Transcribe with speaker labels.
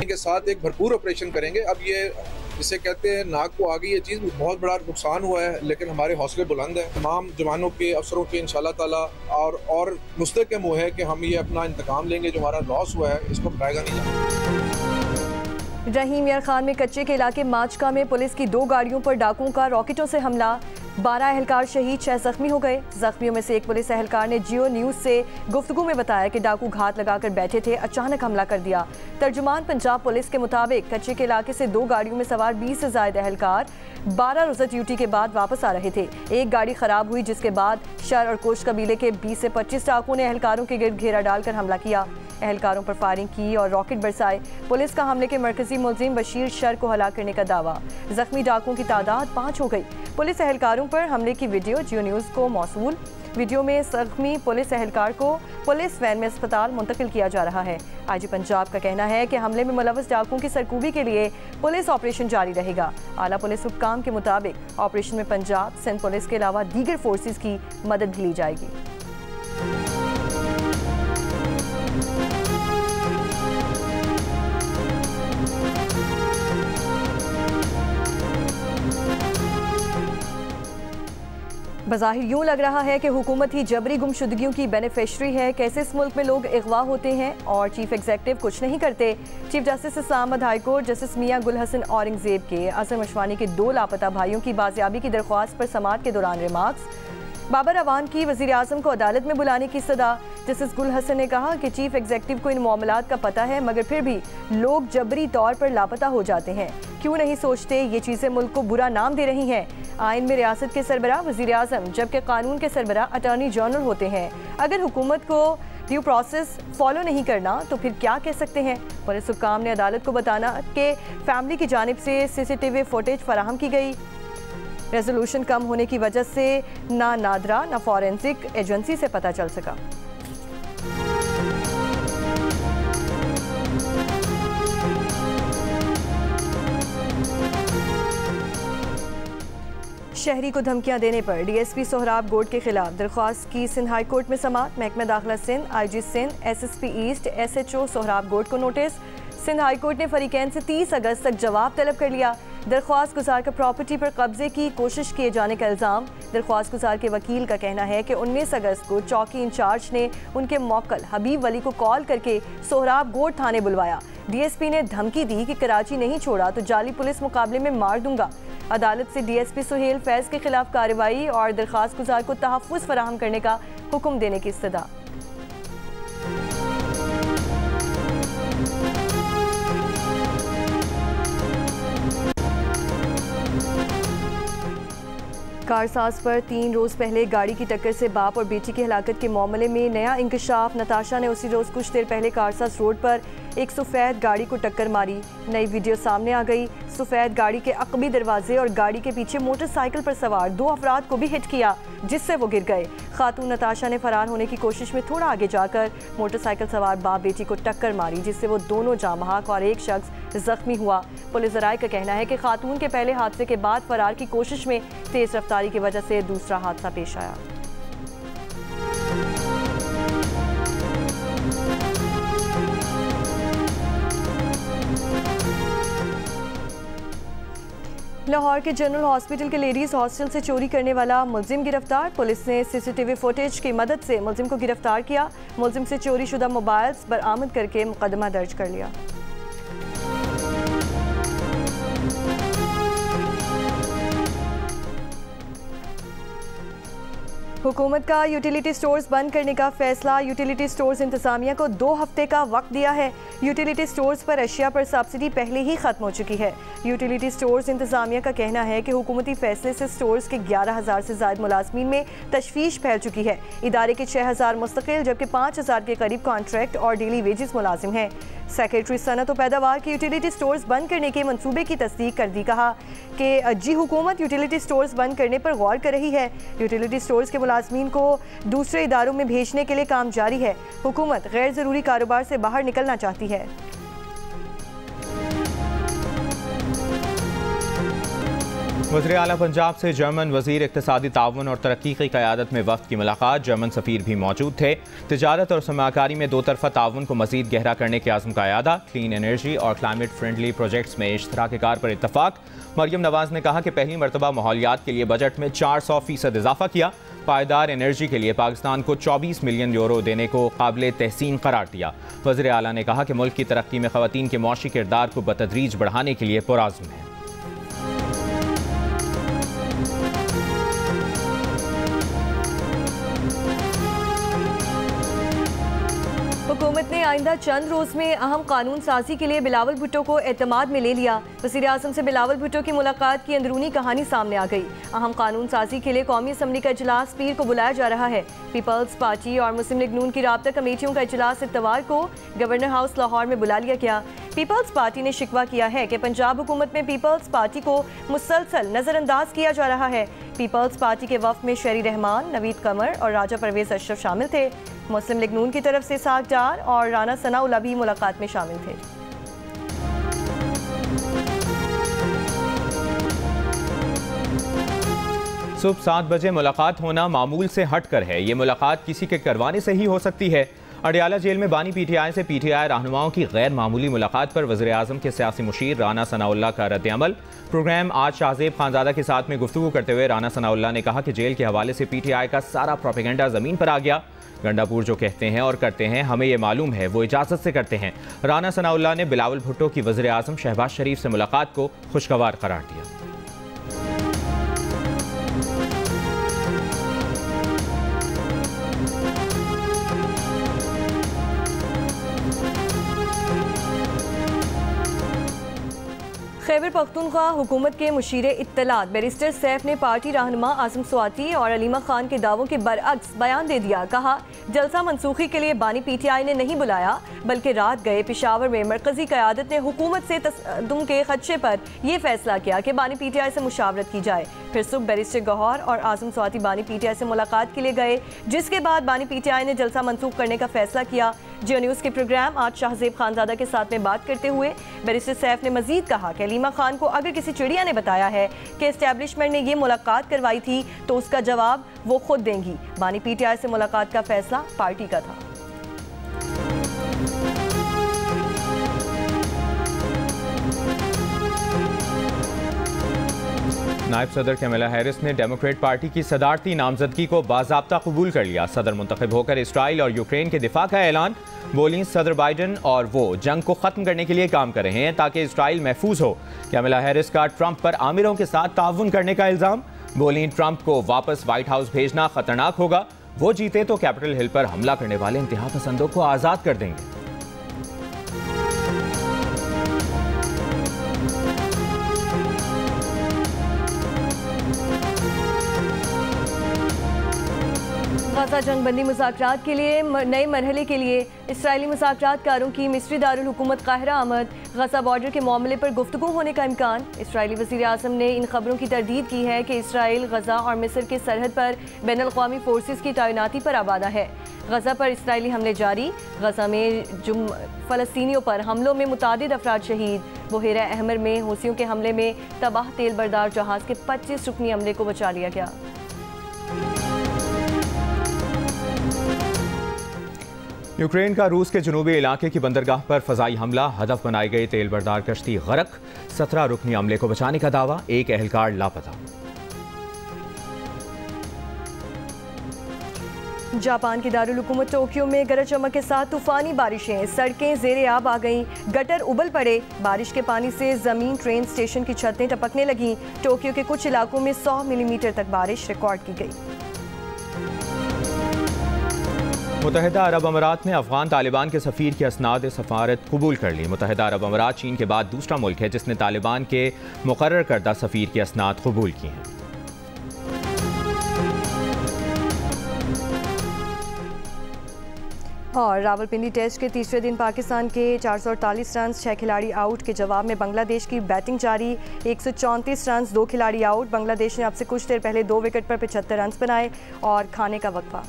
Speaker 1: के साथ एक भरपूर ऑपरेशन करेंगे। अब ये जिसे कहते हैं नाक को आ गई ये चीज़, बहुत बड़ा नुकसान हुआ है, लेकिन हमारे हौसले बुलंद हैं। तमाम जवानों के, अफसरों के इंशाल्लाह ताला और मुस्तहकम वो है कि हम ये अपना इंतकाम लेंगे। जो हमारा लॉस हुआ है इसको बढ़ाएगा नहीं जाएगा।
Speaker 2: रहीम यार खान में कच्चे के इलाके माचका में पुलिस की 2 गाड़ियों पर डाकुओं का रॉकेटों से हमला, 12 एहलकार शहीद, 6 जख्मी हो गए। जख्मियों में से एक पुलिस एहलकार ने जियो न्यूज़ से गुफ्तगू में बताया कि डाकू घात लगाकर बैठे थे, अचानक हमला कर दिया। तर्जुमान पंजाब पुलिस के मुताबिक कच्चे के इलाके से 2 गाड़ियों में सवार 20 से ज्यादा एहलकार 12 रोज़ा ड्यूटी के बाद वापस आ रहे थे। एक गाड़ी खराब हुई जिसके बाद शर और कोश कबीले के 20 से 25 डाकुओं ने एहलकारों के गिर्द घेरा डालकर हमला किया, एहलकारों पर फायरिंग की और रॉकेट बरसाए। पुलिस का हमले के मरकजी मुलजिम बशीर शर को हलाक करने का दावा। जख्मी डाकुओं की तादाद 5 हो गई। पुलिस एहलकारों पर हमले की वीडियो जियो न्यूज़ को मौसूल। वीडियो में जख्मी पुलिस एहलकार को पुलिस वैन में अस्पताल मुंतकिल किया जा रहा है। आईजी पंजाब का कहना है कि हमले में मुलव्वस डाकुओं की सरकूबी के लिए पुलिस ऑपरेशन जारी रहेगा। आला पुलिस हुक्काम के मुताबिक ऑपरेशन में पंजाब, सिंध पुलिस के अलावा दीगर फोर्सेस की मदद भी ली जाएगी। बज़ाहिर यूँ लग रहा है कि हुकूमत ही जबरी गुमशुदगियों की बेनिफिशरी है। कैसे इस मुल्क में लोग अगवा होते हैं और चीफ एग्जीक्यूटिव कुछ नहीं करते। Chief justice Islamabad high court justice Mian Gul Hasan Aurangzeb के असर मशवानी के 2 लापता भाइयों की बाजियाबी की दरख्वास्त पर समाअत के दौरान रिमार्क्स। बाबर अवान की वज़ीर आज़म को अदालत में बुलाने की सदा। जस्टिस गुल हसन ने कहा कि चीफ एग्जीक्यूटिव को इन मामलात का पता है, मगर फिर भी लोग जबरी तौर पर लापता हो जाते हैं। क्यों नहीं सोचते? ये चीज़ें मुल्क को बुरा नाम दे रही हैं। आइन में रियासत के सरबराह वज़ीर आज़म, जबकि कानून के सरबराह अटॉर्नी जनरल होते हैं। अगर हुकूमत को ड्यू प्रोसेस फॉलो नहीं करना तो फिर क्या कह सकते हैं? पुलिस हुक्काम ने अदालत को बताना कि फैमिली की जानिब से CCTV फुटेज फराहम की गई। रेजोल्यूशन कम होने की वजह से ना नादरा ना फॉरेंसिक एजेंसी से पता चल सका। शहरी को धमकियां देने पर DSP सोहराब गोड के खिलाफ दरख्वास्त की सिंध हाई कोर्ट में समाअत। महकमा दाखिला सिंध, IG सिंध, SSP ईस्ट, SHO सोहराब गोड को नोटिस। सिंध हाई कोर्ट ने फरीकैन से 30 अगस्त तक जवाब तलब कर लिया। दरख्वास्त गुजार का प्रॉपर्टी पर कब्जे की कोशिश किए जाने का इल्ज़ाम। दरख्वास्त गुजार के वकील का कहना है कि 19 अगस्त को चौकी इंचार्ज ने उनके मौक्कल हबीब वली को कॉल करके सोहराब गोड थाने बुलवाया। DSP ने धमकी दी कि कराची नहीं छोड़ा तो जाली पुलिस मुकाबले में मार दूंगा। अदालत से DSP सुहेल फैज़ के खिलाफ कार्रवाई और दरख्वास्त गुजार को तहफ़्फ़ुज़ फराहम करने का हुक्म देने की इस्तदा। कारसाज पर 3 रोज़ पहले गाड़ी की टक्कर से बाप और बेटी की हलाकत के मामले में नया इंकशाफ। नताशा ने उसी रोज़ कुछ देर पहले कारसाज रोड पर एक सफ़ेद गाड़ी को टक्कर मारी। नई वीडियो सामने आ गई। सफ़ेद गाड़ी के अक़बी दरवाजे और गाड़ी के पीछे मोटरसाइकिल पर सवार 2 अफराद को भी हिट किया, जिससे वो गिर गए। खातून नताशा ने फरार होने की कोशिश में थोड़ा आगे जाकर मोटरसाइकिल सवार बाप बेटी को टक्कर मारी, जिससे वो दोनों जाँ बहक और एक शख्स जख्मी हुआ। पुलिस ज़राए का कहना है कि खातून के पहले हादसे के बाद फरार की कोशिश में तेज़ रफ्तारी की वजह से दूसरा हादसा पेश आया। लाहौर के जनरल हॉस्पिटल के लेडीज़ हॉस्टल से चोरी करने वाला मुलजिम गिरफ्तार। पुलिस ने CCTV फुटेज की मदद से मुलजिम को गिरफ्तार किया। मुलजिम से चोरी शुदा मोबाइल्स बरामद करके मुकदमा दर्ज कर लिया। हुकूमत का यूटिलिटी स्टोर्स बंद करने का फैसला। यूटिलिटी स्टोर्स इंतजामिया को 2 हफ्ते का वक्त दिया है। यूटिलिटी स्टोर्स पर अशिया पर सब्सिडी पहले ही खत्म हो चुकी है। यूटिलिटी स्टोर्स इंतजामिया का कहना है कि हुकूमती फैसले से स्टोर्स के 11,000 से ज़ायद मुलाजमीन में तशवीश फैल चुकी है। इदारे के 6,000 मुस्तकिल जबकि 5,000 के करीब कॉन्ट्रैक्ट और डेली वेजेस मुलाजिम हैं। सेक्रेटरी सनत और पैदावार के यूटिलिटी स्टोर्स बंद करने के मंसूबे की तस्दीक कर दी। कहा कि जी हुकूमत यूटिलिटी स्टोर्स बंद करने पर गौर कर रही है। यूटिलिटी स्टोर्स के मुलाजमीन को दूसरे इदारों में भेजने के लिए काम जारी है। हुकूमत गैर ज़रूरी कारोबार से बाहर निकलना चाहती है।
Speaker 3: वज़ीर आला पंजाब से जर्मन वज़ीर इक़्तिसादी ताउन और तरक्की की क़यादत में वफ़द की मुलाकात। जर्मन सफ़ीर भी मौजूद थे। तिजारत और सरमाकारी में दो तरफ़ा ताउन को मज़ीद गहरा करने के आज़म का इरादा। क्लीन एनर्जी और क्लाइमेट फ्रेंडली प्रोजेक्ट्स में इश्तराक कार पर इत्तफ़ाक़। मरियम नवाज़ ने कहा कि पहली मरतबा माहौलियात के लिए बजट में 400% इजाफा किया। पायदार एनर्जी के लिए पाकिस्तान को 24 मिलियन यूरो देने को काबिल तहसीन करार दिया। वज़ीर आला ने कहा कि मुल्क की तरक्की में ख़वातीन के मौशी किरदार को बतदरीज बढ़ाने के लिए पुरआज़्म है।
Speaker 2: हुकूमत ने आइंदा चंद रोज़ में अहम कानून साजी के लिए बिलावल भुट्टो को एतमाद में ले लिया। वज़ीर आज़म से बिलावल भुट्टो की मुलाकात की अंदरूनी कहानी सामने आ गई। अहम कानून साजी के लिए कौमी असम्बली का इजलास पीर को बुलाया जा रहा है। पीपल्स पार्टी और मुस्लिम लीग नून की राब्ता कमेटियों का इजलास इतवार को गवर्नर हाउस लाहौर में बुला लिया गया। पीपल्स पार्टी ने शिकवा किया है कि पंजाब हुकूमत में पीपल्स पार्टी को मुसलसल नज़रअंदाज किया जा रहा है। पीपल्स पार्टी के वफ़द में शहरी रहमान, नवीद कमर और राजा परवेज़ अशरफ शामिल थे। मुस्लिम लीग नून की तरफ से साक डार और राना सनाउल्लाह भी मुलाकात में शामिल थे।
Speaker 3: सुबह 7 बजे मुलाकात होना मामूल से हटकर है। ये मुलाकात किसी के करवाने से ही हो सकती है। अडियाला जेल में बानी पीटीआई से पीटीआई रहनुमाओं की गैर मामूली मुलाकात पर वज़ीर आज़म के सियासी मुशीर राना सनाउल्लाह का रद्द-ए-अमल। प्रोग्राम आज शाहजेब खानज़ादा के साथ में गुफ्तगू करते हुए राना सनाउल्लाह ने कहा कि जेल के हवाले से पीटीआई का सारा प्रोपेगेंडा ज़मीन पर आ गया। गंडापुर जो कहते हैं और करते हैं हमें ये मालूम है, वो इजाज़त से करते हैं। राना सनाउल्लाह ने बिलावल भुट्टो की वज़ीर आज़म शहबाज शरीफ से मुलाकात को खुशगवार करार दिया।
Speaker 2: खैबर पख्तूनख्वा हुकूमत के मुशीर इत्तलात बैरिस्टर सैफ ने पार्टी रहनुमा आज़म स्वाति और अलीमा खान के दावों के बरअक्स बयान दे दिया। कहा, जलसा मनसूखी के लिए बानी पीटीआई ने नहीं बुलाया, बल्कि रात गए पेशावर में मरकजी क़यादत ने हुकूमत से तसद्दुम के खदशे पर यह फैसला किया कि बानी पीटीआई से मुशावरत की जाए। फिर सुबह बैरिस्टर गौहर और आज़म स्वाति बानी पीटीआई से मुलाकात के लिए गए, जिसके बाद बानी पीटीआई ने जलसा मनसूख करने का फैसला किया। जियो न्यूज़ के प्रोग्राम आज शाहजेब खानज़ादा के साथ में बात करते हुए बैरिस्टर सैफ ने मजीद कहा कि अलीमा खान को अगर किसी चिड़िया ने बताया है कि एस्टैब्लिशमेंट ने ये मुलाकात करवाई थी तो उसका जवाब वो खुद देंगी। बानी पीटीआई से मुलाकात का फैसला पार्टी का था।
Speaker 3: नायब सदर कैमला हैरिस ने डेमोक्रेट पार्टी की सदारती नामजदगी को बाज़ाब्ता कबूल कर लिया। सदर मुंतखब होकर इसराइल और यूक्रेन के दिफा का ऐलान। बोली, सदर बाइडन और वो जंग को ख़त्म करने के लिए काम कर रहे हैं ताकि इसराइल महफूज हो। कैमला हैरिस का ट्रंप पर आमिरों के साथ ताउन करने का इल्ज़ाम। बोली, ट्रंप को वापस व्हाइट हाउस भेजना खतरनाक होगा। वो जीते तो कैपिटल हिल पर हमला करने वाले इंतहा पसंदों को आज़ाद कर देंगे।
Speaker 2: गजा जंगबंदी मुज़ाकरात के लिए नए मरहले के लिए इसराइली मुज़ाकरातकारों की मिस्री दारुल हुकूमत काहिरा आमद। गजा बॉर्डर के मामले पर गुफ्तगू होने का इम्कान। इसराइली वज़ीर आज़म ने इन खबरों की तरदीद की है कि इसराइल गजा और मिस्र के सरहद पर बैनुल-अक़वामी फोर्सेस की तैनाती पर आबादा है। गजा पर इसराइली हमले जारी। गजा में फ़लस्तीनियों पर हमलों में मुतादिद अफराद शहीद। बुहेरा अहमर में हूसियों के हमले में तबाह तेल बरदार जहाज़ के 25 रुकनी अमले को बचा लिया गया।
Speaker 3: यूक्रेन का रूस के जनूबी इलाके की बंदरगाह पर फजाई हमला। हदफ बनाई गई तेल बरदार कश्ती गरक। 17 रुकनी अमले को बचाने का दावा। एक एहलकार लापता।
Speaker 2: जापान की दारुल हुकूमत टोक्यो में गरज चमक के साथ तूफानी बारिशें। सड़कें ज़ेरे आब आ गईं, गटर उबल पड़े। बारिश के पानी से जमीन, ट्रेन स्टेशन की छतें टपकने लगीं। टोक्यो के कुछ इलाकों में 100 मिलीमीटर तक बारिश रिकॉर्ड की गई।
Speaker 3: मुत्तहिदा अरब अमारात ने अफगान तालिबान के सफ़ीर की असनाद सफ़ारत कबूल कर ली। मुत्तहिदा अरब अमारात चीन के बाद दूसरा मुल्क है जिसने तालिबान के मुकर्रर करदा सफ़ीर की असनाद कबूल की हैं।
Speaker 2: और रावलपिंडी टेस्ट के तीसरे दिन पाकिस्तान के 448 रन, 6 खिलाड़ी आउट के जवाब में बांग्लादेश की बैटिंग जारी। 134 रन, 2 खिलाड़ी आउट। बांग्लादेश ने अब से कुछ देर पहले 2 विकेट पर 75 रन बनाए और खाने का वक्फा।